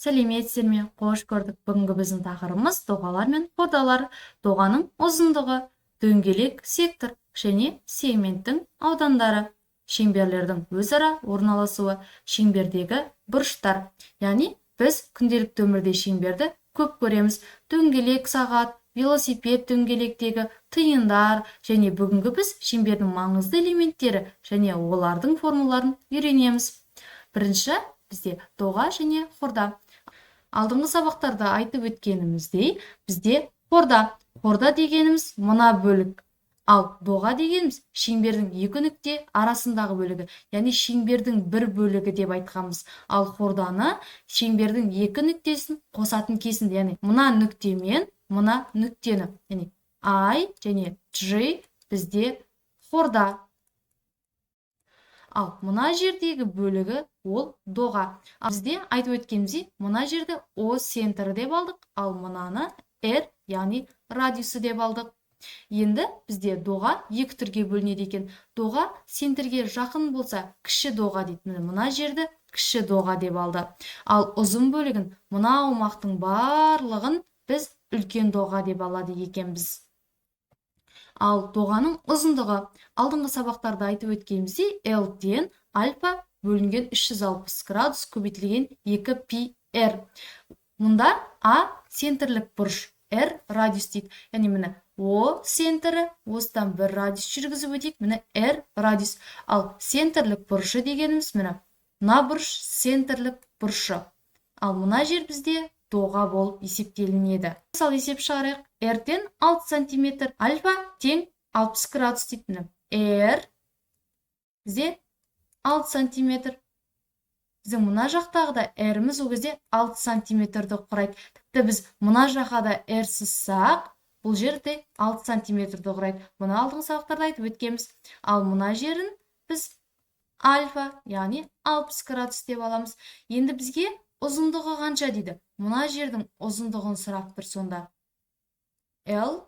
Сәлеметсіздер ме? Қош көрдік. Бүгінгі біздің тақырыбымыз доғалар мен хордалар. Доғаның ұзындығы, дөңгелек сектор және сегменттің аудандары. Шеңберлердің өзара орналасуы, шеңбердегі бұрыштар. Яғни біз күнделікті өмірде шеңберді көп көреміз. Дөңгелек сағат, велосипед дөңгелектегі тиындар және бүгінгі біз шеңбердің маңызды элементтері және олардың формулаларын үйренеміз. Бірінші бізде доға және хорда. Алдыңғы сабақтарда айтып өткеніміздей, бізде хорда дегеніміз мына бөлік. Ал доға дегеніміз шеңбердің екі нүкте арасындағы бөлігі, яғни шеңбердің бір бөлігі деп айтқанбыз. Ал хорданы шеңбердің екі нүктесін қосатын кесінді, яғни мына нүктемен мына нүктені, яғни I және J бізде хорда. Ал мына жердегі бөлігі ол доға. Ал бізде айтып өткеніміздей, мына жерді O центрі деп алдық, ал мынаны R, яғни радиусы деп алдық. Енді бізде доға екі түрге бөлінеді екен. Доға центрге жақын болса, кіші доға дейді. Мына жерді кіші доға деп алды. Ал ұзын бөлігін, мына аумақтың барлығын біз үлкен доға деп алады екенбіз. Ал доғаның ұзындығы, алдыңғы сабақтарда айтып өткеніміздей, L-ден альфа бөлінген 360 градус көбейтілген 2πr. Мұнда A центрлік бұрыш, R радиус дейді. Яғни міне O центрі, осыдан бір радиус жүргізіп өтейік, міне R радиус. Ал центрлік бұрышы дегеніміз міне мына бұрыш центрлік бұрышы. Ал мына жер бізде доға болып есептелінеді. Мысалы есеп шығарайық. R-ден 6 см, альфа тең 60 градус дейді. R бізде 6 см. Біздің мына жақтағыда R-міз ол кезде 6 см-ді құрайды. Тіпті біз мына жаққа да R сызсақ, бұл жерде 6 см-ді құрайды. Мұны алдыңғы сабақтарда айтып өткенбіз. Ал мына жерін біз альфа, яғни 60 градус деп аламыз. Енді бізге ұзындығы қанша дейді? Мына жердің ұзындығын сұрап тұр сонда. L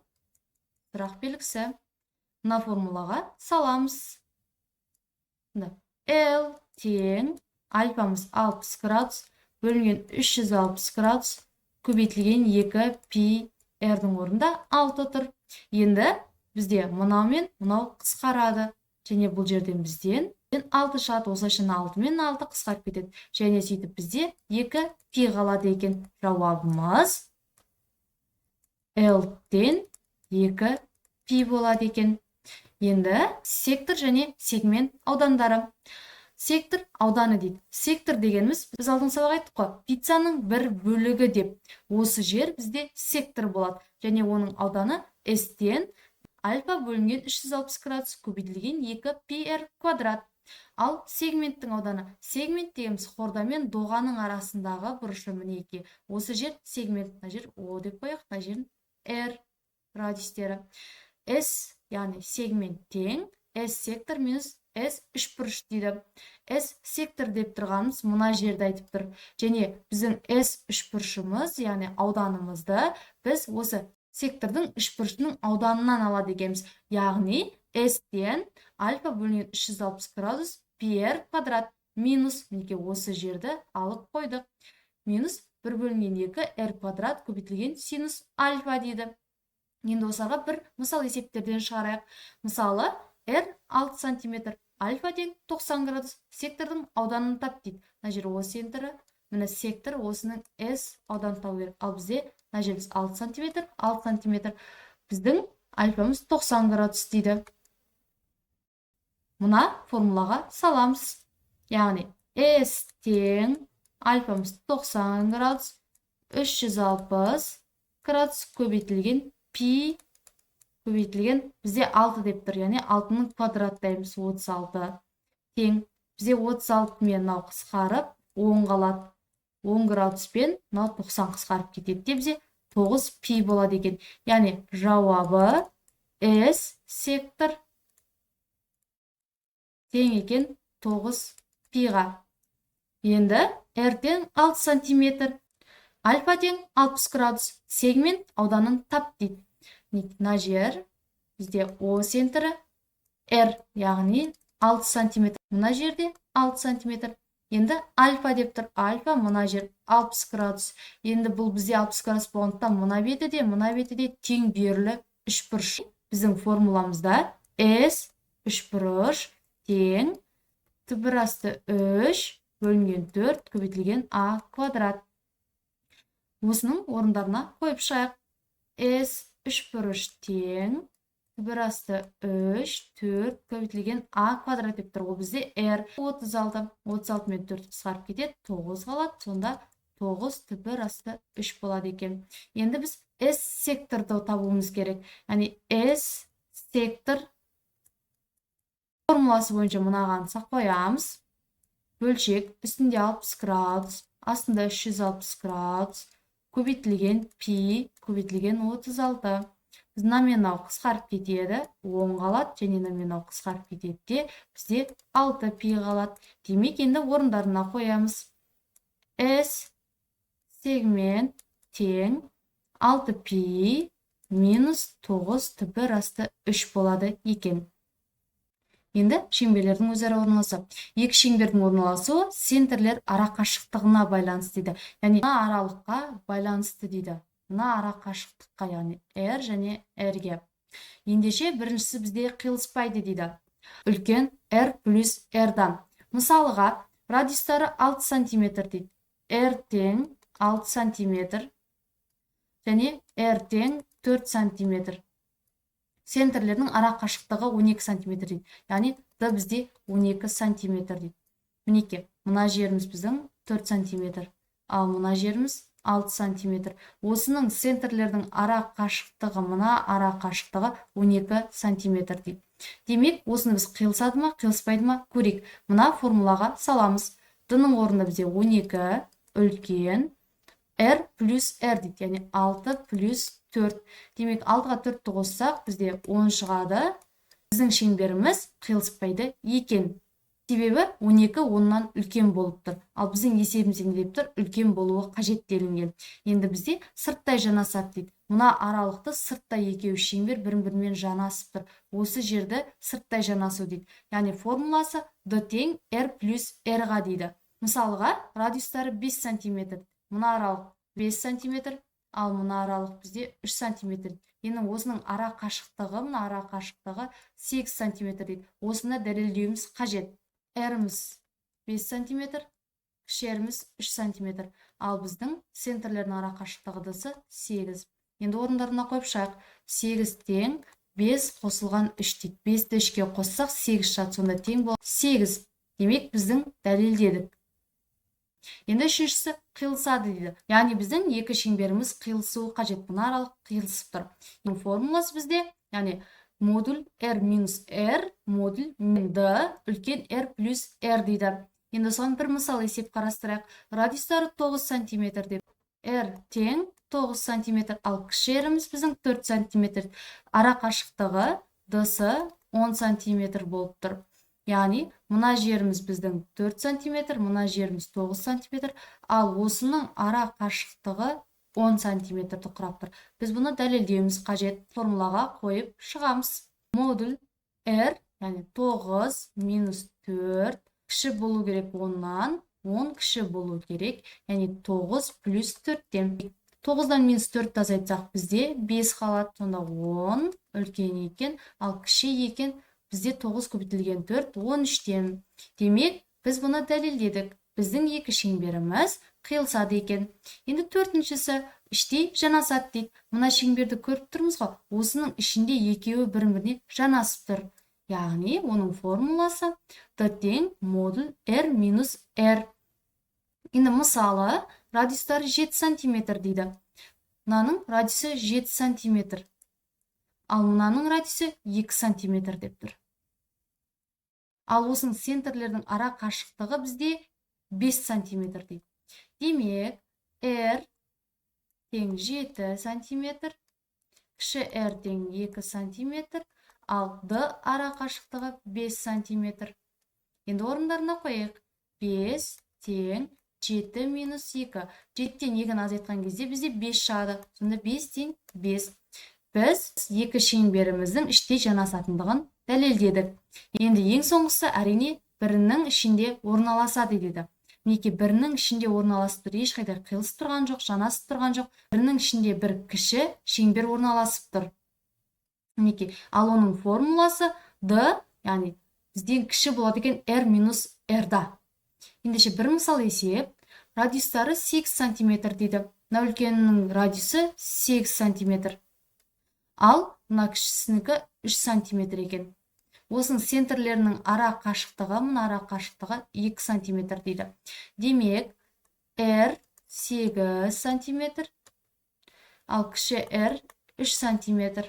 сұрақ белгісі. Мына формулаға саламыз. L тең альфамыз 60 градус бөлінген 360 градус көбейтілген 2πr-дің орнында 6 тұр. Енді бізде мынау мен мынау қысқарады. Және бұл жерден бізден 6 шығады, осылайша 6 мен 6 қысқарып кетеді. Және сөйтіп бізде 2π қалады екен. Жауабымыз L-ден 2π болады екен. Енді сектор және сегмент аудандары. Сектор ауданы дейді. Сектор дегеніміз, біз алдыңғы сабақта айттық қой, пиццаның бір бөлігі деп. Осы жер бізде сектор болады. Және оның ауданы S-ден альфа бөлінген 360 градус көбейтілген 2πr квадрат. Ал сегменттің ауданы. Сегмент дегеніміз хорда мен доғаның арасындағы бұрышы мінеки. Осы жер сегмент, мына жер O деп қояйық, мына жерін R радиустері. S, яғни сегмент тең S сектор минус S үшбұрыш дейді. S сектор деп тұрғанымыз мына жерді айтып тұр. Және біздің S үшбұрышымыз, яғни ауданымызды біз осы сектордың үшбұрышының ауданынан алады екенбіз. Яғни S-ден альфа бөлінген 360 градус πr квадрат минус, мінекей осы жерді алып қойдық. Минус 1 бөлінген 2r квадрат көбейтілген синус альфа дейді. Енді осыға бір мысал есептерден шығарайық. Мысалы, R 6 см, альфа тең 90 градус, сектордың ауданын тап дейді. Мына жер O центрі, міне сектор осының S ауданын табу керек. Ал бізде мына жеріміз 6 см, 6 см. Біздің альфамыз 90 градус дейді. Мұна формулаға саламыз. Яғни S тең альфамыз 90 градус, 360 градус көбейтілген π көбейтілген бізде 6 деп тұр, яғни 6-ның квадраттаймыз 36 тең. Бізде 36 мен мынау қысқарып 10 қалады. 10 градуспен мынау 90 қысқарып кетеді деп бізде 9π болады екен. Яғни жауабы S сектор тең екен 9π-ға. Енді R-ден 6 см, альфа тең 60 градус, сегмент ауданын тап дейді. Мына жер бізде O центрі R, яғни 6 см. Мына жерде 6 см. Енді альфа деп тұр. Альфа мына жер 60 градус. Енді бұл бізде 60 градус болғандықтан мына беті де тең берілі үшбұрыш. Біздің формуламызда S үшбұрыш тең түбір асты 3 бөлінген 4 көбейтілген а квадрат. Осының орындарына қойып шығайық. S үшбұрыш тең түбір асты 3, 4 көбейтілген а квадрат деп тұр. Ол бізде R 36. 36 мен 4 қысқарып кетеді, 9 қалады. Сонда 9 түбір асты 3 болады екен. Енді біз S секторды табуымыз керек. Яғни S сектор формуласы бойынша мынаған сақ қоямыз. Бөлшек үстінде 60 градус, астында 360 градус, көбейтілген пи, көбейтілген 36. Біз номинал қысқарып кетеді, 10 қалады, және номинал қысқарып кетеді де, бізде 6 пи қалады. Демек, енді орындарына қоямыз. S сегмент тең 6 пи минус 9 түбір асты 3 болады екен. Енді шеңберлердің өзара орналасу. Екі шеңбердің орналасуы центрлер арақашықтығына байланысты дейді. Яғни мына аралыққа байланысты дейді. Мына арақашықтыққа, яғни R және R-ге. Ендеше біріншісі бізде қиылыспайды дейді. Үлкен R плюс R-дан. Мысалыға, радиустары 6 см дейді. R тең 6 см және R тең 4 см. Центрлердің ара қашықтығы 12 см дейді. Яғни D бізде 12 см дейді. Мінеке, мына жеріміз біздің 4 см, ал мына жеріміз 6 см. Осының центрлердің ара қашықтығы, мына ара қашықтығы 12 см дейді. Демек, осыны біз қиылысады ма, қиылыспайды ма көрейік. Мына формулаға саламыз. D-ның орнында бізде 12 үлкен R плюс R дейді. Яғни 6 плюс 4. Демек, 6-ға 4-ті қоссақ, бізде 10 шығады. Біздің шеңберіміз қиылыспайды екен. Себебі 12 10-нан үлкен болып тұр. Ал біздің есебімізде не деп тұр? Үлкен болуы қажет делінген. Енді бізде сырттай жанасады дейді. Мына аралықты сырттай екеуі шеңбер бірін-бірімен жанасып тұр. Осы жерді сырттай жанасу дейді. Яғни формуласы D тең R плюс R-ға дейді. Мысалыға, радиустары 5 см. Мына аралық 5 см. Ал мына аралық бізде 3 см. Енді осының ара қашықтығы, мына ара қашықтығы 8 см дейді. Осыны дәлелдеуіміз қажет. R-міз 5 см, кішеріміз 3 см. Ал біздің центрлердің ара қашықтығы дысы 8. Енді орындарына қойып шығайық. 8 тең 5 қосылған 3 дейді. 5-ті 3-ке қоссақ 8 шығады. Сонда тең болады 8. Демек, біздің дәлелдедік. Енді үшіншісі қиылысады дейді. Яғни біздің екі шеңберіміз қиылысуы қажет. Мына аралық қиылысып тұр. Формуласы бізде, яғни модуль R минус R, модуль D үлкен R плюс R дейді. Енді соған бір мысал есеп қарастырайық. Радиустары 9 см деп. R тең 9 см, ал кіші R-іміз біздің 4 см. Ара қашықтығы D-сы 10 см болып тұр. Яғни, мына жеріміз біздің 4 см, мына жеріміз 9 см, ал осының ара қашықтығы 10 см құрап тұр. Біз бұны дәлелдеуіміз қажет. Формулаға қойып шығамыз. Модуль R, яғни 9 минус 4, кіші болу керек 10-нан, 10 кіші болу керек, яғни 9 плюс 4-тен. 9-дан минус 4 азайтсақ бізде 5 қалады, сонда 10 үлкен екен, ал кіші екен, бізде 9 көбейтілген 4, 13-тен. Демек, біз бұны дәлелдедік. Біздің екі шеңберіміз қиылысады екен. Енді төртіншісі іштей жанасады дейді. Мына шеңберді көріп тұрмыз ғой. Осының ішінде екеуі бірін-біріне жанасып тұр. Яғни, оның формуласы D тең модуль R минус R. Енді мысалы, радиустары 7 см дейді. Мынаның радиусы 7 см. Ал мынаның радиусы 2 см деп тұр. Ал осының центрлердің ара қашықтығы бізде 5 см дейді. Демек, R тең 7 см, кіші R тең 2 см, ал D ара қашықтығы 5 см. Енді орындарына қойық. 5 тең 7 минус 2. 7-тен 2-ні азайтқан кезде бізде 5 шығады. Сонда 5 тең 5. Біз екі шеңберіміздің іште жанасатындығын дәлелдедік. Енді ең соңғысы әрине бірінің ішінде орналасады дейді. мінекей бірінің ішінде орналасып тұр, ешқайда қиылысып тұрған жоқ, жанасып тұрған жоқ. Бірінің ішінде бір кіші шеңбер орналасып тұр. Мінекей, ал оның формуласы d, яғни бізден кіші болады екен r минус r-да. Ендеше бір мысал есеп, радиустары 8 сантиметр дейді. Мына үлкенінің радиусы 8 сантиметр. Ал мына кішісінікі 3 сантиметр екен. Осының центрлерінің ара қашықтығы, мына ара қашықтығы 2 сантиметр дейді. Демек, r 8 сантиметр, ал кіші r 3 сантиметр.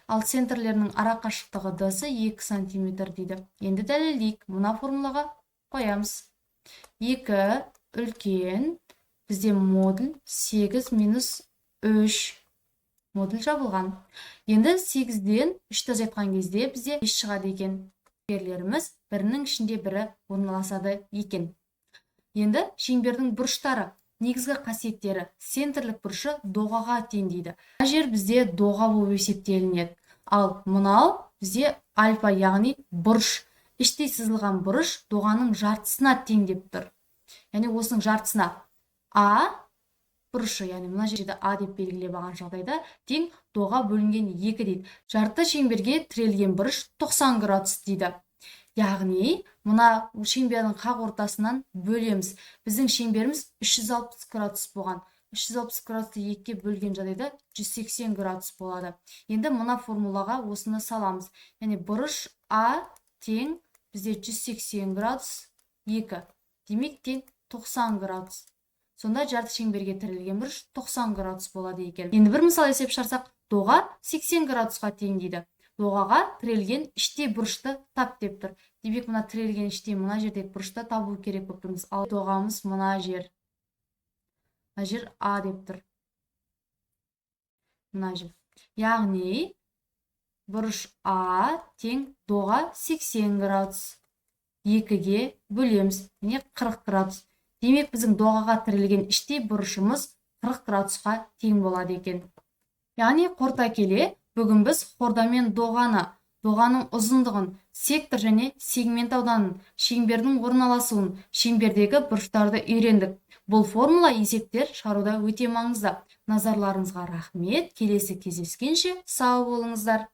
Ал центрлерінің ара қашықтығы d-сы 2 сантиметр дейді. Енді дәлелдейік, мына формулаға қоямыз. 2 үлкен, бізде модуль 8 минус 3. Модуль жабылған. Енді 8-ден 3-ті азайтқан кезде бізде 5 шығады екен. Шеңберлеріміз бірінің ішінде бірі орналасады екен. Енді шеңбердің бұрыштары, негізгі қасиеттері, центрлік бұрышы доғаға тең дейді. Мына жер бізде доға болып есептелінеді. Ал мынау бізде альфа, яғни бұрыш. Іштей сызылған бұрыш доғаның жартысына тең деп тұр. Яғни осының жартысына а бұрышы, яғни мына жерде а деп белгілеп алған жағдайда тең доға бөлінген 2 дейді. Жарты шеңберге тірелген бұрыш 90 градус дейді. Яғни мына шеңбердің қақ ортасынан бөлеміз. Біздің шеңберіміз 360 градус болған. 360 градусты 2-ке бөлген жағдайда 180 градус болады. Енді мына формулаға осыны саламыз. Яғни бұрыш а тең бізде 180 градус 2. Демек тең 90 градус. Сонда жарты шеңберге тірелген бұрыш 90 градус болады екен. Енді бір мысал есеп шығарсақ, доға 80 градусқа тең дейді. Доғаға тірелген іштей бұрышты тап деп тұр. Демек мына тірелген іштей мына жердегі бұрышты табу керек болып тұрмыз. Ал доғамыз мына жер. Мына жер а деп тұр. Мына жер. Яғни бұрыш а тең доға 80 градус. 2-ге бөлеміз. Міне 40 градус. Демек біздің доғаға тірелген іштей бұрышымыз 40 градусқа тең болады екен. Яғни қорыта келе, бүгін біз хорда мен доғаны, доғаның ұзындығын, сектор және сегмент ауданын, шеңбердің орналасуын, шеңбердегі бұрыштарды үйрендік. Бұл формула есептер шығаруда өте маңызды. Назарларыңызға рахмет. Келесі кездескенше сау болыңыздар.